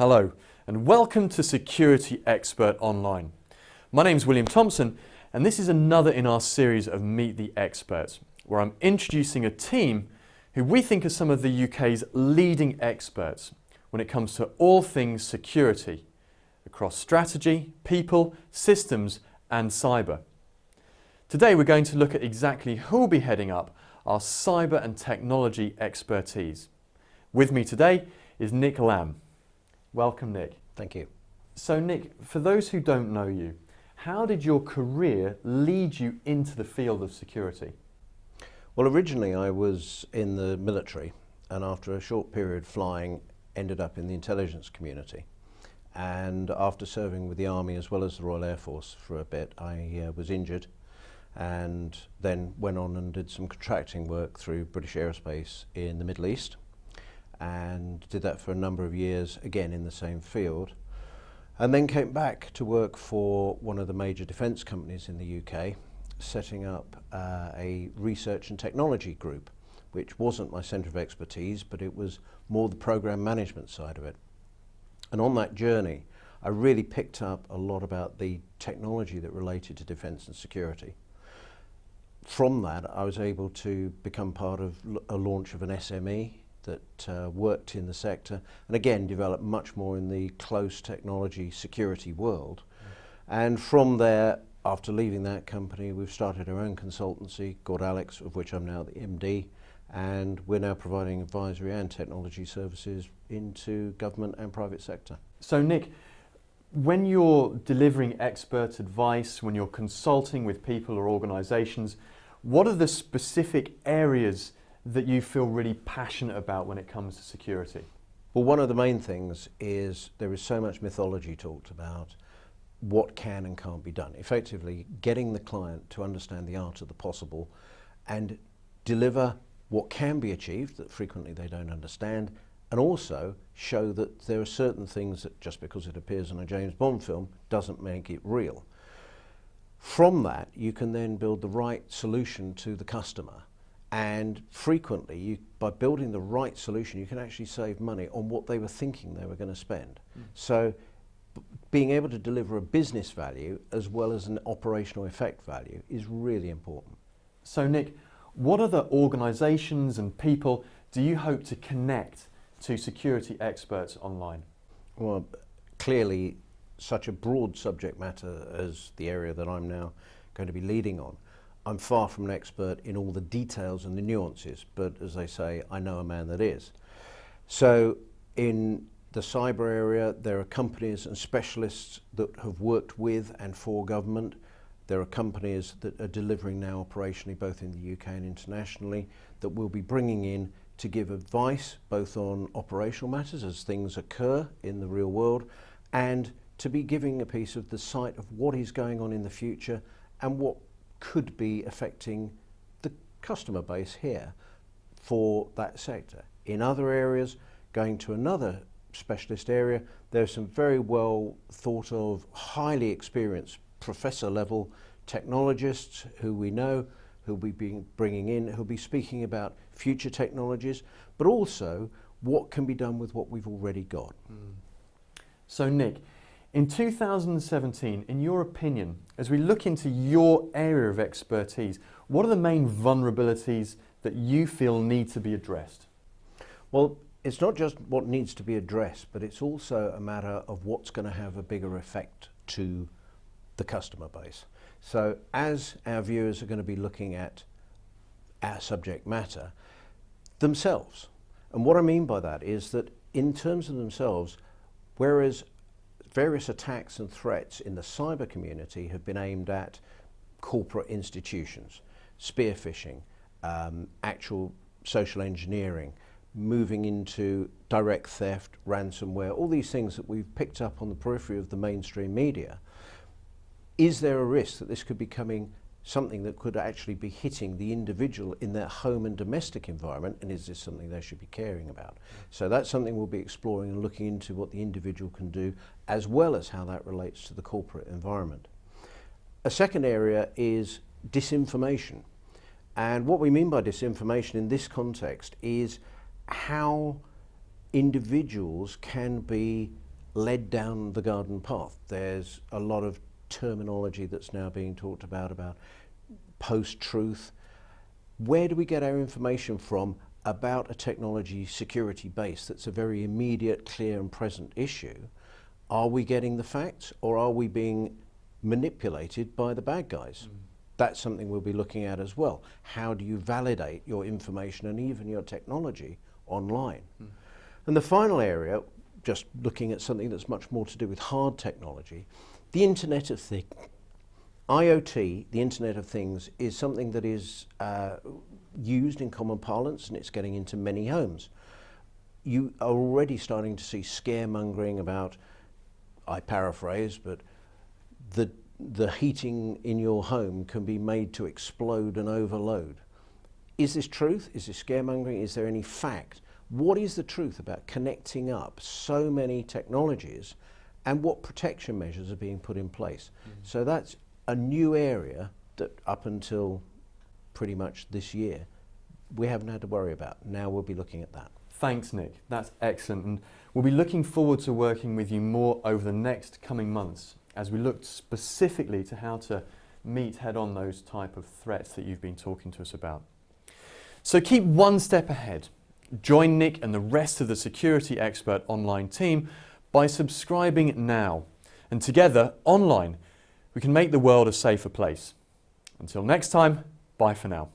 Hello and welcome to Security Expert Online. My name's William Thompson and this is another in our series of Meet the Experts, where I'm introducing a team who we think are some of the UK's leading experts when it comes to all things security across strategy, people, systems and cyber. Today we're going to look at exactly who will be heading up our cyber and technology expertise. With me today is Nick Lambe. Welcome, Nick. Thank you. So Nick, for those who don't know you, how did your career lead you into the field of security? Well, originally I was in the military, and after a short period flying, ended up in the intelligence community. And after serving with the Army as well as the Royal Air Force for a bit, I was injured and then went on and did some contracting work through British Aerospace in the Middle East, and did that for a number of years, again in the same field, and then came back to work for one of the major defence companies in the UK, setting up a research and technology group, which wasn't my centre of expertise, but it was more the programme management side of it. And on that journey, I really picked up a lot about the technology that related to defence and security. From that, I was able to become part of a launch of an SME that worked in the sector, and again developed much more in the close technology security world. And from there, after leaving that company, we've started our own consultancy called Alex, of which I'm now the MD, and we're now providing advisory and technology services into government and private sector. So Nick, when you're delivering expert advice, when you're consulting with people or organisations, what are the specific areas that you feel really passionate about when it comes to security? Well, one of the main things is there is so much mythology talked about what can and can't be done. Effectively, getting the client to understand the art of the possible and deliver what can be achieved that frequently they don't understand, and also show that there are certain things that just because it appears in a James Bond film doesn't make it real. From that, you can then build the right solution to the customer. And frequently, by building the right solution, you can actually save money on what they were thinking they were going to spend. So being able to deliver a business value as well as an operational effect value is really important. So Nick, what other organisations and people do you hope to connect to security experts online? Well, clearly, such a broad subject matter as the area that I'm now going to be leading on, I'm far from an expert in all the details and the nuances, but as they say, I know a man that is. So in the cyber area, there are companies and specialists that have worked with and for government. There are companies that are delivering now operationally, both in the UK and internationally, that we'll be bringing in to give advice, both on operational matters as things occur in the real world, and to be giving a piece of the sight of what is going on in the future and what could be affecting the customer base here for that sector. In other areas, going to another specialist area, there's some very well thought of, highly experienced professor level technologists who we know, who'll be bringing in, who'll be speaking about future technologies, but also what can be done with what we've already got. So Nick, in 2017, in your opinion, as we look into your area of expertise, what are the main vulnerabilities that you feel need to be addressed? Well, it's not just what needs to be addressed, but it's also a matter of what's going to have a bigger effect to the customer base. So as our viewers are going to be looking at our subject matter themselves, and what I mean by that is that in terms of themselves, whereas various attacks and threats in the cyber community have been aimed at corporate institutions, spear phishing, actual social engineering, moving into direct theft, ransomware, all these things that we've picked up on the periphery of the mainstream media. Is there a risk that this could be becoming something that could actually be hitting the individual in their home and domestic environment, and is this something they should be caring about? So that's something we'll be exploring and looking into what the individual can do, as well as how that relates to the corporate environment. A second area is disinformation. And what we mean by disinformation in this context is how individuals can be led down the garden path. There's a lot of terminology that's now being talked about post-truth. Where do we get our information from about a technology security base that's a very immediate, clear and present issue? Are we getting the facts, or are we being manipulated by the bad guys? That's something we'll be looking at as well. How do you validate your information and even your technology online? And the final area, just looking at something that's much more to do with hard technology, the Internet of Things. IoT, the Internet of Things, is something that is used in common parlance, and it's getting into many homes. You are already starting to see scaremongering about, I paraphrase, but the heating in your home can be made to explode and overload. Is this truth? Is this scaremongering? Is there any fact? What is the truth about connecting up so many technologies, and what protection measures are being put in place? So that's a new area that up until pretty much this year we haven't had to worry about. Now we'll be looking at that. Thanks, Nick. That's excellent. And we'll be looking forward to working with you more over the next coming months as we look specifically to how to meet head on those type of threats that you've been talking to us about. So keep one step ahead. Join Nick and the rest of the Security Expert Online team by subscribing now. And together, online, we can make the world a safer place. Until next time, bye for now.